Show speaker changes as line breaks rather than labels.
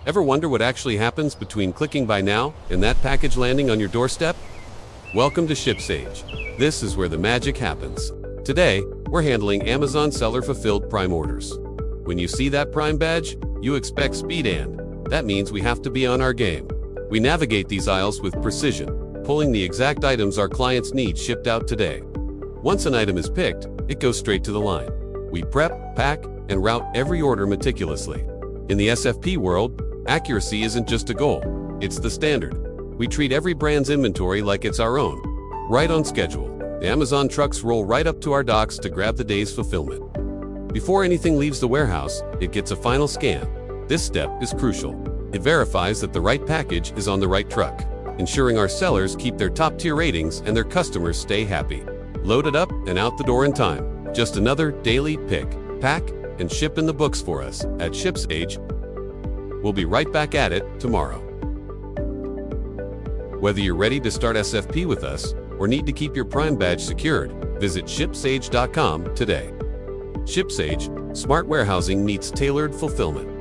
Ever wonder what actually happens between clicking buy now and that package landing on your doorstep? Welcome to ShipSage. This is where the magic happens. Today, we're handling Amazon seller-fulfilled Prime orders. When you see that Prime badge, you expect speed, and that means we have to be on our game. We navigate these aisles with precision, pulling the exact items our clients need shipped out today. Once an item is picked, it goes straight to the line. We prep, pack, and route every order meticulously. In the SFP world, accuracy isn't just a goal, it's the standard. We treat every brand's inventory like it's our own. Right on schedule, the Amazon trucks roll right up to our docks to grab the day's fulfillment. Before anything leaves the warehouse, it gets a final scan. This step is crucial. It verifies that the right package is on the right truck, ensuring our sellers keep their top-tier ratings and their customers stay happy. Load it up and out the door in time. Just another daily pick, pack, and ship in the books for us at ShipSage. We'll be right back at it tomorrow. Whether you're ready to start SFP with us or need to keep your Prime badge secured, visit ShipSage.com today. ShipSage, smart warehousing meets tailored fulfillment.